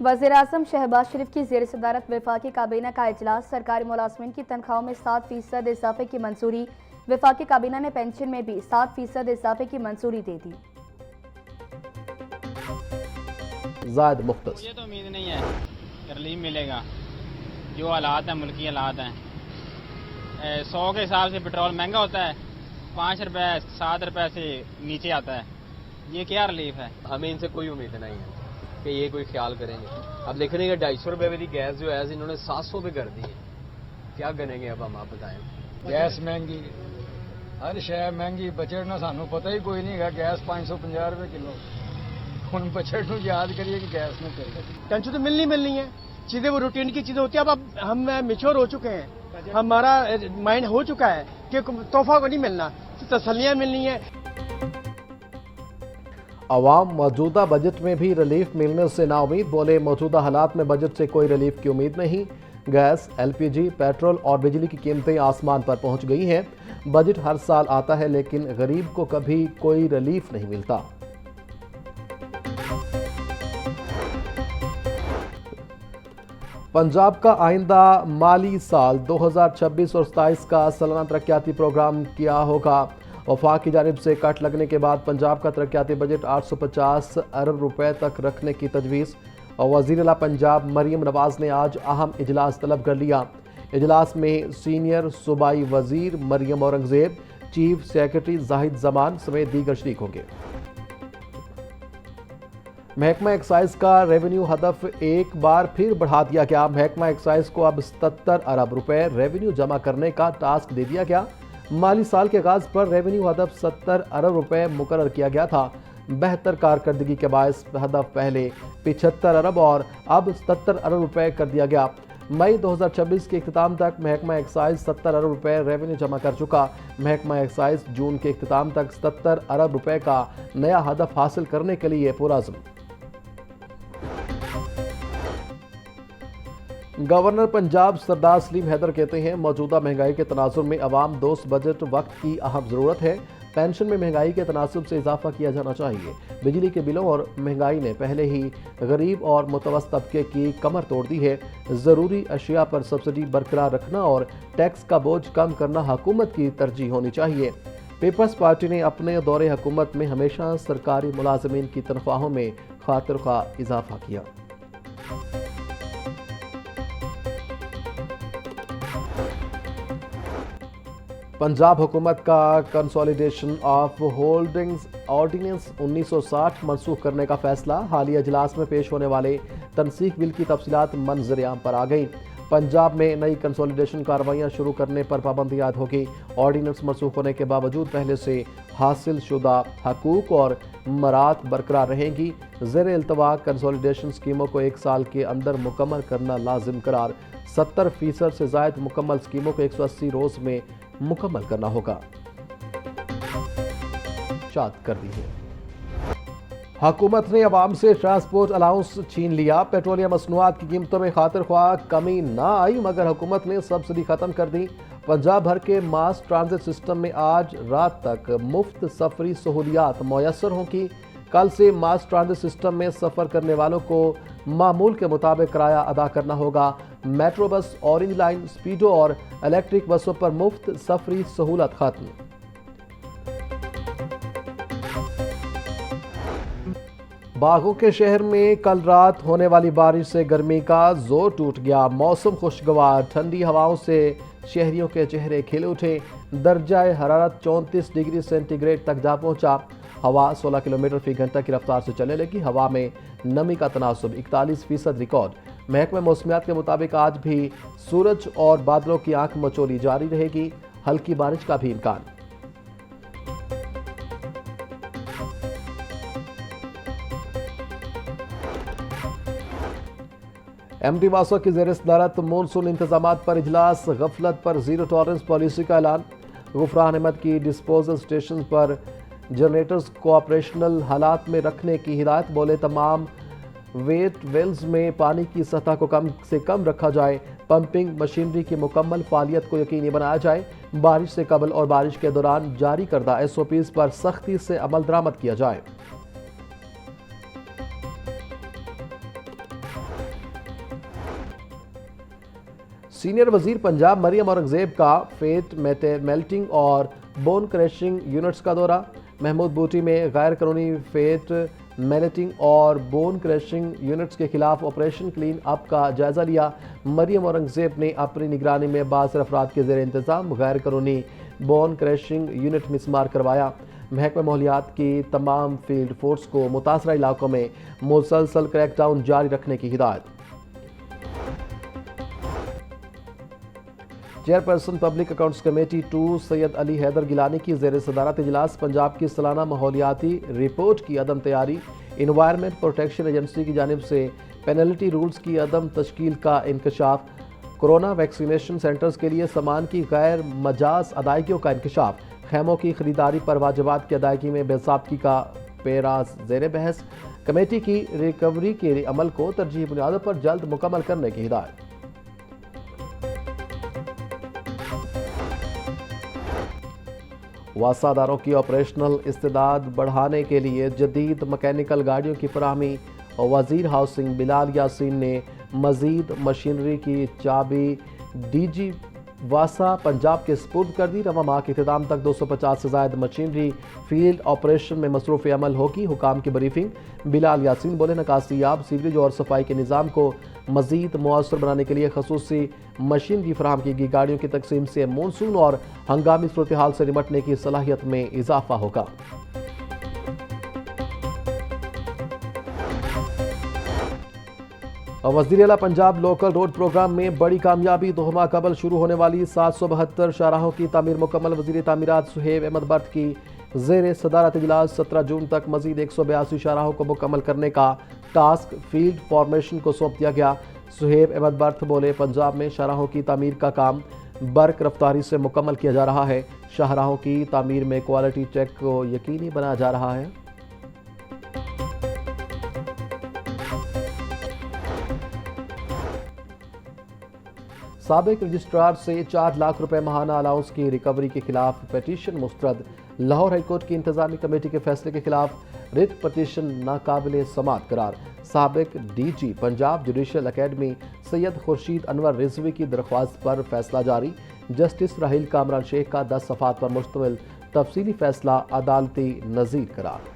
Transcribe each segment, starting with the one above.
वज़ीर-ए-आज़म शहबाज शरीफ की ज़ेर सदारत वफाकी काबीना का इजलास। सरकारी मुलाज़मीन की तनख्वाहों में 7% इजाफे की मंजूरी। वफाकी काबीना ने पेंशन में भी 7% इजाफे की मंजूरी दे दी। ज़ायद मुख्तस मुझे तो उम्मीद नहीं है कि रिलीफ मिलेगा। जो हालात हैं, मुल्की हालात हैं, 100 के हिसाब से पेट्रोल महंगा होता है, 5 रुपए 7 रुपए से नीचे आता है। ये क्या रिलीफ है? हमें इनसे कोई उम्मीद नहीं है कि ये कोई ख्याल करेंगे। अब देख रहे हैं 250 रुपए वाली गैस जो है इन्होंने 700 पे कर दी है। क्या करेंगे अब हम, आप बताएं। गैस महंगी, हर शय महंगी, बजट ना सानू पता ही कोई नहीं है। गैस 550 रुपए किलो, हम बजट को याद करिए कि गैस में चल। टेंशन तो मिलनी है, चीजें वो रूटीन की चीजें होती है। अब हम मैच्योर हो चुके हैं, हमारा माइंड हो चुका है कि तोहफा को नहीं मिलना, तसल्लियां मिलनी है। अवाम मौजूदा बजट में भी रिलीफ मिलने से नाउमीद, बोले मौजूदा हालात में बजट से कोई रिलीफ की उम्मीद नहीं। गैस, LPG, पेट्रोल और बिजली की कीमतें आसमान पर पहुंच गई हैं। बजट हर साल आता है लेकिन गरीब को कभी कोई रिलीफ नहीं मिलता। पंजाब का आइंदा माली साल 2026 और 27 का सालाना तरक्याती प्रोग्राम क्या होगा। वफाक की जानिब से कट लगने के बाद पंजाब का तरक्याती बजट 850 अरब रुपए तक रखने की तजवीज़। और वज़ीर-ए-आला पंजाब मरियम नवाज़ ने आज अहम इजलास तलब कर लिया। इजलास में सीनियर सूबाई वज़ीर मरियम औरंगज़ेब, चीफ सेक्रेटरी जाहिद जमान समेत दीगर शरीक होंगे। महकमा एक्साइज का रेवेन्यू हदफ एक बार फिर बढ़ा दिया गया। महकमा एक्साइज को अब 77 अरब रुपए रेवेन्यू जमा करने का टास्क दे दिया गया। माली साल के आगाज पर रेवेन्यू हदफ 70 अरब रुपए मुकर्रर किया गया था। बेहतर कारकर्दगी के बायस हदफ पहले 75 अरब और अब 77 अरब रुपए कर दिया गया। मई 2026 के इख्तिताम तक महकमा एक्साइज 70 अरब रुपए रेवेन्यू जमा कर चुका। महकमा एक्साइज जून के इख्तिताम तक 77 अरब रुपए का नया हदफ हासिल करने के लिए पुरअज़्म। गवर्नर पंजाब सरदार सलीम हैदर कहते हैं मौजूदा महंगाई के तनाजुर में अवाम दोस्त बजट वक्त की अहम ज़रूरत है। पेंशन में महंगाई के तनासब से इजाफा किया जाना चाहिए। बिजली के बिलों और महंगाई ने पहले ही गरीब और मुतवस्सित तबके की कमर तोड़ दी है। ज़रूरी अशिया पर सब्सिडी बरकरार रखना और टैक्स का बोझ कम करना हुकूमत की तरजीह होनी चाहिए। पीपल्स पार्टी ने अपने दौरे हुकूमत में हमेशा सरकारी मुलाजमीन की तनख्वाहों में खातिर खा इजाफा किया। पंजाब हुकूमत का कंसोलिडेशन ऑफ होल्डिंग्स ऑर्डिनेंस 1960 मनसूख करने का फैसला। हालिया इजलास में पेश होने वाले तनसीख बिल की तफसीलात मंजर-ए-आम पर आ गई। पंजाब में नई कंसोलिडेशन कार्रवाइयाँ शुरू करने पर पाबंदी आयद होगी। ऑर्डिनेंस मनसूख होने के बावजूद पहले से हासिल शुदा हकूक और मरात बरकरार रहेंगी। ज़ेर इल्तवा कंसोलिडेशन स्कीमों को 1 साल के अंदर मुकम्मल करना लाजिम करार। 70% से ज़ायद मुकम्मल स्कीमों को 180 रोज़ में मुकम्मल करना होगा। चात कर दी है। हुकूमत ने अवाम से ट्रांसपोर्ट अलाउंस छीन लिया। पेट्रोलियम मसनूआत की कीमतों में खातिर ख्वाह कमी ना आई मगर हुकूमत ने सब्सिडी खत्म कर दी। पंजाब भर के मास ट्रांजिट सिस्टम में आज रात तक मुफ्त सफरी सहूलियात मुयसर होंगी। कल से मास ट्रांजिट सिस्टम में सफर करने वालों को मामूल के मुताबिक किराया अदा करना होगा। मेट्रो बस, ऑरेंज लाइन, स्पीडो और इलेक्ट्रिक बसों पर मुफ्त सफरी सहूलत खत्म। बागों के शहर में कल रात होने वाली बारिश से गर्मी का जोर टूट गया। मौसम खुशगवार, ठंडी हवाओं से शहरियों के चेहरे खिल उठे। दर्जा हरारत 34 डिग्री सेंटीग्रेड तक जा पहुंचा। हवा 16 किलोमीटर फी घंटा की रफ्तार से चलने लगी। हवा में नमी का तनासुब 41% रिकॉर्ड। महकमे मौसमियात के मुताबिक आज भी सूरज और बादलों की आंख मचोली जारी रहेगी। हल्की बारिश का भी इम्कान। MD वासो की ज़ेर सदारत मानसून इंतजामात पर इजलास। गफलत पर जीरो टॉलरेंस पॉलिसी का ऐलान। गुफरान अहमद की डिस्पोजल स्टेशन पर जनरेटर्स को ऑपरेशनल हालात में रखने की हिदायत। बोले तमाम वेट वेल्स में पानी की सतह को कम से कम रखा जाए। पंपिंग मशीनरी की मुकम्मल फालियत को यकीनी बनाया जाए। बारिश से कबल और बारिश के दौरान जारी करदा SOPs पर सख्ती से अमल दरामद किया जाए। सीनियर वजीर पंजाब मरियम औरंगजेब का फेट मेल्टिंग और बोन क्रशिंग यूनिट्स का दौरा। महमूद बूटी में गैर कानूनी फेट मेल्टिंग और बोन क्रशिंग यूनिट्स के खिलाफ ऑपरेशन क्लीन अप का जायजा लिया। मरियम औरंगजेब ने अपनी निगरानी में 22 अफराद के ज़ेर इंतज़ाम गैर कानूनी बोन क्रशिंग यूनिट मिसमार करवाया। महकमा माहौलियात की तमाम फील्ड फोर्स को मुतासरा इलाकों में मुसलसल क्रैकडाउन जारी रखने की हिदायत। Chairperson public accounts committee 2 Syed Ali Haider Gilani की ज़ेर सदारत इजलास। पंजाब की सालाना माहौलियाती रिपोर्ट की अदम तैयारी। इन्वायरमेंट प्रोटेक्शन एजेंसी की जानिब से पेनल्टी रूल्स की अदम तश्कील का इंकशाफ। कोरोना वैक्सीनेशन सेंटर्स के लिए सामान की गैर मजाज अदायगियों का इंकशाफ। खैमों की खरीदारी पर वाजिबात की अदायगी में बेज़ाब्ती का पेराज ज़ेर बहस। कमेटी की रिकवरी के अमल को तरजीही बुनियादों पर जल्द मुकम्मल करने की हिदायत। वासादारों की ऑपरेशनल इस्तेदाद बढ़ाने के लिए जदीद मैकेनिकल गाड़ियों की फराहमी। वजीर हाउसिंग बिलाल यासीन ने मजीद मशीनरी की चाबी डीजी वासा पंजाब के स्पुर्द कर दी। रवा माह के इख्तिताम तक 250 से ज़ायद मशीनरी फील्ड ऑपरेशन में मसरूफ़ अमल होगी। हुकाम की ब्रीफिंग। बिलाल यासीन बोले निकासियाब सीवरेज और सफाई के निज़ाम को मज़ीद मुअस्सर बनाने के लिए खसूसी मशीनरी फराहम की गई गाड़ियों की तकसीम से मानसून और हंगामी सूरत हाल से निपटने की सलाहियत में इजाफा होगा। वज़ीर आला पंजाब लोकल रोड प्रोग्राम में बड़ी कामयाबी। 2 माह कबल शुरू होने वाली 772 शाहराहों की तामीर मुकम्मल। वज़ीर तामीरात सुहेब अहमद बर्थ की ज़ेर सदारत इजलास। 17 जून तक मज़ीद 182 शाहराहों को मुकम्मल करने का टास्क फील्ड फॉर्मेशन को सौंप दिया गया। सुहेब अहमद बर्थ बोले पंजाब में शाहराहों की तामीर का काम बर्क रफ्तारी से मुकम्मल किया जा रहा है। शाहराहों की तामीर में क्वालिटी चेक को यकीनी बनाया जा रहा है। साबिक रजिस्ट्रार से 4 लाख रुपए माहाना अलाउंस की रिकवरी के खिलाफ पिटीशन मुस्तरद। लाहौर हाईकोर्ट की इंतजामी कमेटी के फैसले के खिलाफ रिट पिटीशन नाकाबिले समात करार। साबिक DG Punjab judicial academy Syed Khurshid Anwar Rizvi की दरख्वास्त पर फैसला जारी। जस्टिस राहिल कामरान शेख का 10 सफ़ात पर मुश्तमिल तफसीली फैसला अदालती नज़ीर करार।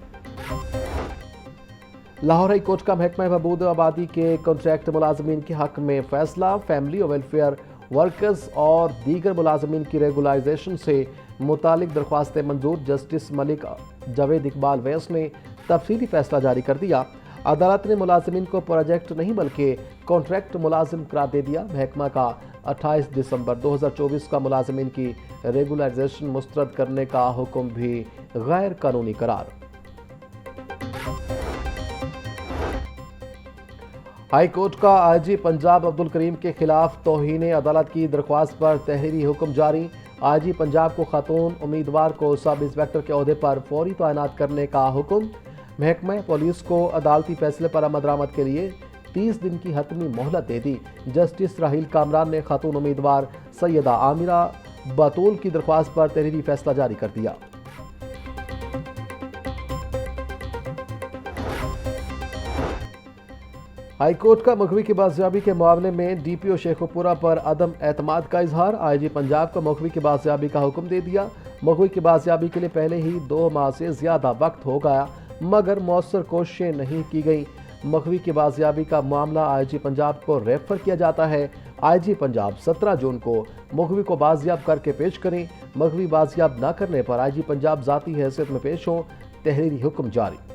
लाहौर हाई कोर्ट का महकमा बहबूद आबादी के कॉन्ट्रैक्ट मुलाजमीन के हक में फैसला। फैमिली और वेलफेयर वर्कर्स और दीगर मुलाजमीन की रेगुलाइजेशन से मुतालिक दरख्वास्तें मंजूर। जस्टिस मलिक जावेद इकबाल वैस ने तफसीली फैसला जारी कर दिया। अदालत ने मुलाजमीन को प्रोजेक्ट नहीं बल्कि कॉन्ट्रैक्ट मुलाजिम करार दे दिया। महकमा का 28 दिसंबर 2024 का मुलाजमीन की रेगुलाइजेशन मुस्तरद करने का हुक्म भी गैर कानूनी करार। हाई कोर्ट का आईजी पंजाब अब्दुल करीम के खिलाफ तौहीन अदालत की दरख्वास्त पर तहरीरी हुक्म जारी। आईजी पंजाब को खातून उम्मीदवार को सब इंस्पेक्टर के ओहदे पर फौरी तैनात करने का हुक्म। महकमा पुलिस को अदालती फैसले पर अमल दरामद के लिए 30 दिन की हतमी मोहलत दे दी। जस्टिस राहिल कामरान ने खातून उम्मीदवार सैयदा आमिरा बतूल की दरख्वास्त पर तहरीरी फैसला जारी कर दिया। हाई कोर्ट का मखवी की बाजियाबी के मामले में डीपीओ शेखुपुरा पर अदम एतमाद का इजहार। आईजी पंजाब को मखवी की बाजियाबी का हुक्म दे दिया। मखवी की बाजियाबी के लिए पहले ही 2 माह से ज्यादा वक्त हो गया मगर मौसर कोशिशें नहीं की गई। मखवी की बाजियाबी का मामला आईजी पंजाब को रेफर किया जाता है। आईजी पंजाब 17 जून को मखवी को बाजियाब करके पेश करें। मखवी बाजियाब न करने पर आईजी पंजाब जाती हैसियत में पेश हों। तहरीरी हुक्म जारी।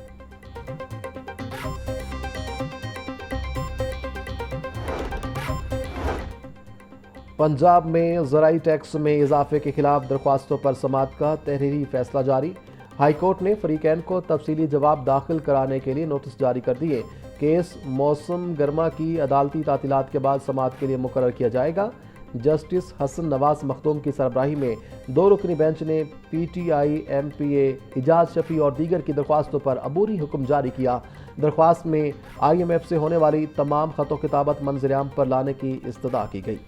पंजाब में ज़राई टैक्स में इजाफे के खिलाफ दरख्वास्तों पर समाअत का तहरीरी फैसला जारी। हाई कोर्ट ने फरीकैन को तफसीली जवाब दाखिल कराने के लिए नोटिस जारी कर दिए। केस मौसम गर्मा की अदालती तातीलात के बाद समाअत के लिए मुकर्रर किया जाएगा। जस्टिस हसन नवाज मखदूम की सरबराही में 2 रुकनी बेंच ने PTI MPA इजाज शफी और दीगर की दरख्वास्तों पर अबूरी हुक्म जारी किया। दरख्वास्त में IMF से होने वाली तमाम खतो किताबत मंजर-ए-आम पर लाने की इस्तदा की गई।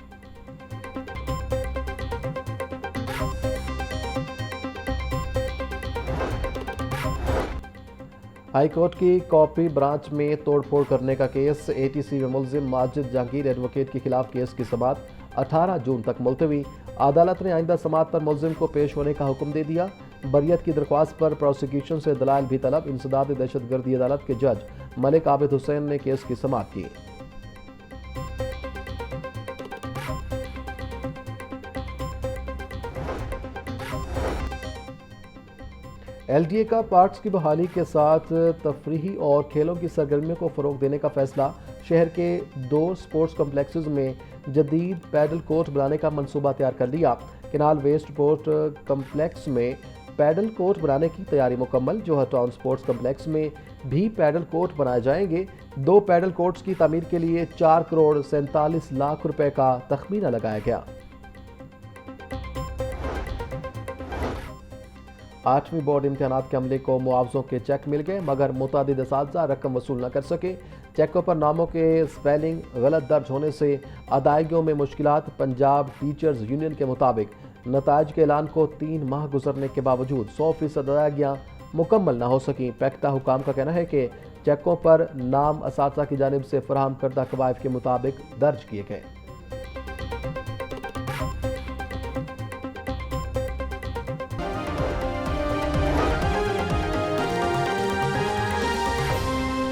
हाई कोर्ट की कॉपी ब्रांच में तोड़फोड़ करने का केस। ATC में मुलजिम माजिद जहांगीर एडवोकेट के खिलाफ केस की समाअत। 18 जून तक मुलतवी। अदालत ने आइंदा समाअत पर मुलजिम को पेश होने का हुक्म दे दिया। बरियत की दरख्वास्त पर प्रोसिक्यूशन से दलाइल भी तलब। इंसदाद दहशतगर्दी अदालत के जज मलिक आबिद हुसैन ने केस की समाअत की। एलडीए का पार्क्स की बहाली के साथ तफरीही और खेलों की सरगर्मियों को फ़रोग देने का फैसला। शहर के 2 स्पोर्ट्स कम्प्लेक्सेस में जदीद पैडल कोर्ट बनाने का मंसूबा तैयार कर लिया। केनाल वेस्ट पोर्ट कम्प्लेक्स में पैडल कोर्ट बनाने की तैयारी मुकम्मल। जौहर टाउन स्पोर्ट्स कम्प्लेक्स में भी पैडल कोर्ट बनाए जाएंगे। 2 पैडल कोर्ट्स की तामीर के लिए 4 करोड़ 47 लाख रुपए का तखमीना लगाया गया। 8वीं बोर्ड इम्तिहानात के अमले को मुआवजों के चेक मिल गए, मगर मुतादिद असातिज़ा रकम वसूल न कर सके। चेकों पर नामों के स्पेलिंग गलत दर्ज होने से अदायगियों में मुश्किलात। पंजाब टीचर्स यूनियन के मुताबिक नताइज के ऐलान को 3 माह गुजरने के बावजूद 100% अदायगियाँ मुकम्मल न हो सकें। पैक्टा हुकाम का कहना है कि चेकों पर नाम असातिज़ा की जानिब से फराहम करदा कवायद के मुताबिक दर्ज किए गए।